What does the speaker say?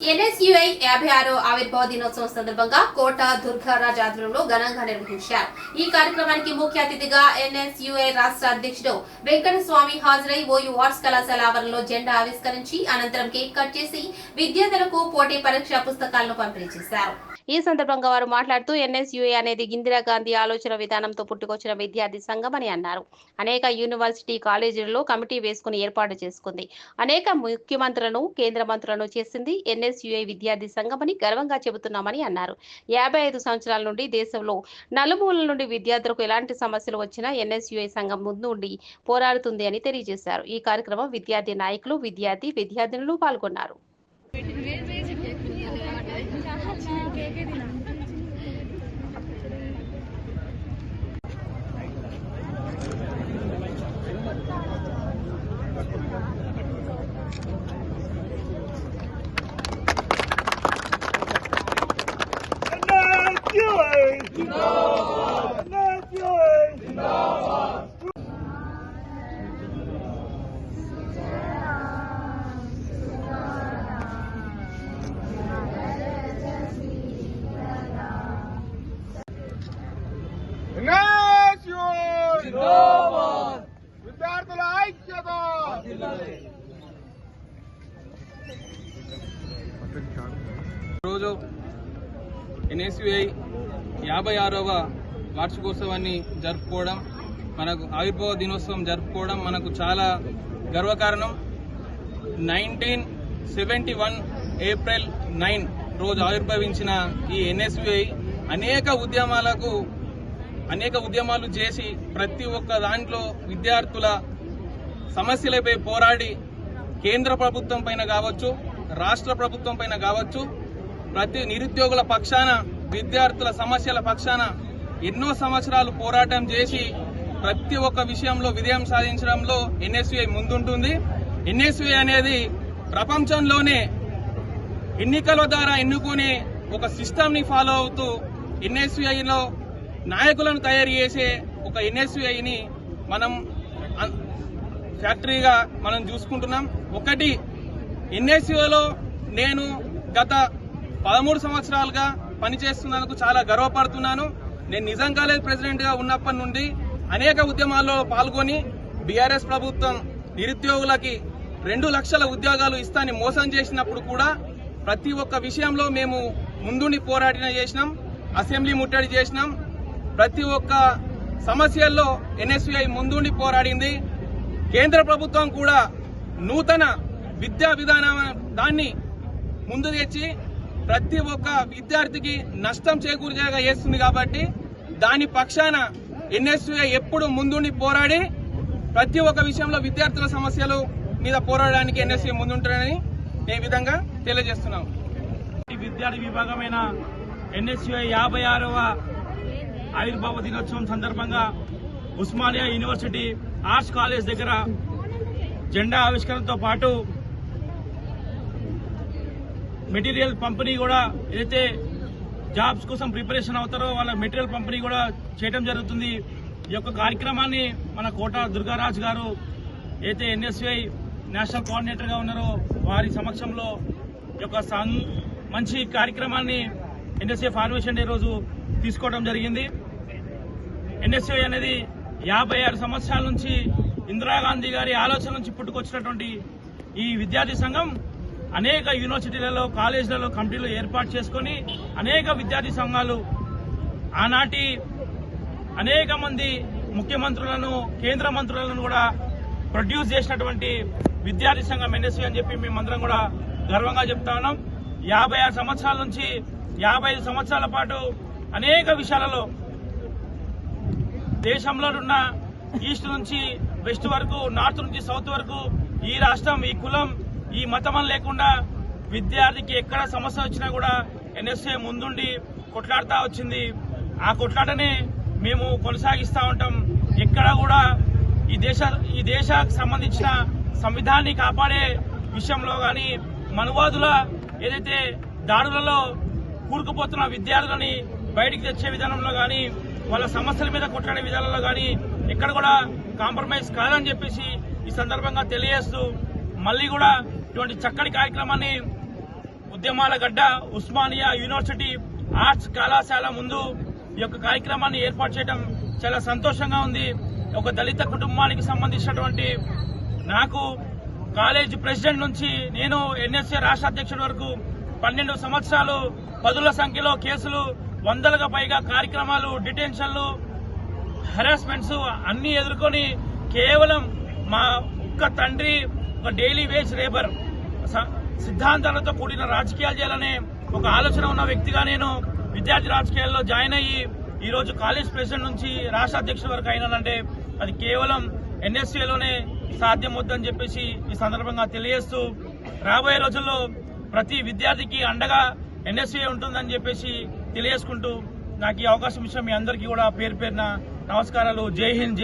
NSUI 56వ ఆవిర్భావ దినోత్సవం సందర్భంగా కోట దుర్గారాజ్ ఆధ్వర్యంలో ఘనంగా నిర్వహించారు. ఈ కార్యక్రమానికి ముఖ్య అతిథిగా ఎన్ఎస్యుఐ రాష్ట్ర అధ్యక్షుడు వెంకటస్వామి హాజరై ఓయూ ఆర్ట్స్ కళాశాల ఆవరణలో జెండా ఆవిష్కరించి అనంతరం కేక్ కట్ చేసి విద్యార్థులకు పోటీ పరీక్ష పుస్తకాలను పంపిణీ చేశారు. ఈ సందర్భంగా వారు మాట్లాడుతూ ఎన్ఎస్యుఐ అనేది ఇందిరాగాంధీ ఆలోచన విధానంతో పుట్టుకొచ్చిన విద్యార్థి సంఘం అని అన్నారు. అనేక యూనివర్సిటీ కాలేజీలలో కమిటీ వేసుకుని ఏర్పాటు చేసుకుంది. అనేక ముఖ్యమంత్రులను కేంద్ర మంత్రులను చేసింది ఎన్ఎస్యుఐ విద్యార్థి సంఘం అని గర్వంగా చెబుతున్నామని అన్నారు. 55 సంవత్సరాల నుండి దేశంలో నలుమూలల నుండి విద్యార్థులకు ఎలాంటి సమస్యలు వచ్చినా ఎన్ఎస్యుఐ సంఘం ముందుండి పోరాడుతుంది అని తెలియజేశారు. ఈ కార్యక్రమం విద్యార్థి నాయకులు విద్యార్థినులు పాల్గొన్నారు. విద్యార్థుల ఐక్యత. రోజు ఎన్ఎస్యుఐ 56వ వార్షికోత్సవాన్ని జరుపుకోవడం, మనకు ఆవిర్భావ దినోత్సవం జరుపుకోవడం మనకు చాలా గర్వకారణం. 1971 ఏప్రిల్ 9 రోజు ఆవిర్భవించిన ఈ ఎన్ఎస్యుఐ అనేక ఉద్యమాలు చేసి ప్రతి ఒక్క దాంట్లో విద్యార్థుల సమస్యలపై పోరాడి కేంద్ర ప్రభుత్వం పైన కావచ్చు, రాష్ట్ర ప్రభుత్వం పైన కావచ్చు, ప్రతి నిరుద్యోగుల పక్షాన, విద్యార్థుల సమస్యల పక్షాన ఎన్నో సంవత్సరాలు పోరాటం చేసి ప్రతి ఒక్క విషయంలో విజయం సాధించడంలో ఎన్ఎస్యుఐ ముందుంటుంది. ఎన్ఎస్యుఐ అనేది ప్రపంచంలోనే ఎన్నికల ద్వారా ఎన్నుకునే ఒక సిస్టమ్ని ఫాలో అవుతూ ఎన్ఎస్యుఐలో నాయకులను తయారు చేసే ఒక ఎన్ఎస్యుఐని మనం ఫ్యాక్టరీగా మనం చూసుకుంటున్నాం. ఒకటి, ఎన్ఎస్యుఐలో నేను గత 13 సంవత్సరాలుగా పనిచేస్తున్నందుకు చాలా గర్వపడుతున్నాను. నేను నిజాం కాలేజ్ ప్రెసిడెంట్గా ఉన్నప్పటి నుండి అనేక ఉద్యమాల్లో పాల్గొని బీఆర్ఎస్ ప్రభుత్వం నిరుద్యోగులకి 2 లక్షల ఉద్యోగాలు ఇస్తానని మోసం చేసినప్పుడు కూడా ప్రతి ఒక్క విషయంలో మేము ముందుండి చేసినాం, అసెంబ్లీ ముట్టడి చేసినాం. ప్రతి ఒక్క సమస్యల్లో ఎన్ఎస్యుఐ ముందుండి పోరాడింది. కేంద్ర ప్రభుత్వం కూడా నూతన విద్యా విధానం దాన్ని ముందు తెచ్చి ప్రతి ఒక్క విద్యార్థికి నష్టం చేకూర్చేగా చేస్తుంది. కాబట్టి దాని పక్షాన ఎన్ఎస్యుఐ ఎప్పుడు ముందుండి పోరాడి ప్రతి ఒక్క విషయంలో విద్యార్థుల సమస్యలు మీద పోరాడడానికి ఎన్ఎస్యుఐ ముందుంటారని ఈ విధంగా తెలియజేస్తున్నాం. విద్యార్థి విభాగమైన ఎన్ఎస్యుఐ 56వ ఆవిర్భావ దినోత్సవం సందర్భంగా ఉస్మానియా యూనివర్సిటీ ఆర్ట్స్ కాలేజ్ దగ్గర జెండా ఆవిష్కరణతో పాటు మెటీరియల్ పంపిణీ కూడా, ఏదైతే జాబ్స్ కోసం ప్రిపరేషన్ అవుతారో వాళ్ళ మెటీరియల్ పంపిణీ కూడా చేయడం జరుగుతుంది. ఈ యొక్క కార్యక్రమాన్ని మన కోట దుర్గారాజ్ గారు అయితే ఎన్ఎస్యుఐ నేషనల్ కోఆర్డినేటర్గా ఉన్నారో వారి సమక్షంలో ఈ యొక్క మంచి కార్యక్రమాన్ని ఎన్ఎస్యుఐ ఫార్మేషన్ డే రోజు తీసుకోవడం జరిగింది. ఎన్ఎస్యుఐ అనేది 56 సంవత్సరాల నుంచి ఇందిరాగాంధీ గారి ఆలోచన నుంచి పుట్టుకొచ్చినటువంటి ఈ విద్యార్థి సంఘం అనేక యూనివర్సిటీలలో, కాలేజీలలో కమిటీలు ఏర్పాటు చేసుకుని అనేక విద్యార్థి సంఘాలు ఆనాటి అనేక మంది ముఖ్యమంత్రులను, కేంద్ర మంత్రులను కూడా ప్రొడ్యూస్ చేసినటువంటి విద్యార్థి సంఘం ఎన్ఎస్యుఐ అని చెప్పి మేమందరం కూడా గర్వంగా చెప్తా ఉన్నాం. 56 సంవత్సరాల నుంచి 55 సంవత్సరాల పాటు అనేక విషయాలలో దేశంలో ఉన్న ఈస్ట్ నుంచి వెస్ట్ వరకు, నార్త్ నుంచి సౌత్ వరకు ఈ రాష్ట్రం, ఈ కులం, ఈ మతం అని లేకుండా విద్యార్థికి ఎక్కడ సమస్య వచ్చినా కూడా ఎన్ఎస్యుఐ ముందుండి కొట్లాడుతూ వచ్చింది. ఆ కొట్లాటనే మేము కొనసాగిస్తూ ఉంటాం. ఎక్కడ కూడా ఈ దేశానికి సంబంధించిన సంవిధానాన్ని కాపాడే విషయంలో కానీ, మనువాదుల ఏదైతే దాడులలో కూరుకుపోతున్న విద్యార్థులని బయటికి తెచ్చే విధానంలో కానీ, వాళ్ళ సమస్యల మీద కొట్లాడే విధానంలో కానీ ఎక్కడ కూడా కాంప్రమైజ్ కాదని చెప్పేసి ఈ సందర్భంగా తెలియజేస్తూ మళ్ళీ కూడా ఇటువంటి చక్కటి కార్యక్రమాన్ని ఉద్యమాల గడ్డ ఉస్మానియా యూనివర్సిటీ ఆర్ట్స్ కళాశాల ముందు ఈ యొక్క కార్యక్రమాన్ని ఏర్పాటు చేయడం చాలా సంతోషంగా ఉంది. ఒక దళిత కుటుంబానికి సంబంధించినటువంటి నాకు కాలేజ్ ప్రెసిడెంట్ నుంచి నేను ఎన్ఎస్ఏ రాష్ట్ర అధ్యక్షుడి వరకు 12 సంవత్సరాలు పదుల సంఖ్యలో కేసులు, వందలుగా పైగా కార్యక్రమాలు, డిటెన్షన్లు, హెరాస్మెంట్స్ అన్ని ఎదుర్కొని కేవలం మా ఒక్క తండ్రి ఒక డైలీ వేజ్ లేబర్ సిద్ధాంతాలతో కూడిన రాజకీయాలు చేయాలనే ఒక ఆలోచన ఉన్న వ్యక్తిగా నేను విద్యార్థి రాజకీయాల్లో జాయిన్ అయ్యి ఈ రోజు కాలేజ్ ప్రెసిడెంట్ నుంచి రాష్ట్ర అధ్యక్షుడి వరకు అయినానంటే అది కేవలం ఎన్ఎస్ఏలోనే సాధ్యమవుతుందని చెప్పేసి ఈ సందర్భంగా తెలియజేస్తూ రాబోయే రోజుల్లో ప్రతి విద్యార్థికి అండగా ఎన్ఎస్ఏ ఉంటుందని చెప్పేసి తెలియజేసుకుంటూ నాకు ఈ అవకాశం ఇచ్చిన మీ అందరికీ కూడా పేరు పేరున నమస్కారాలు. జై హింద్.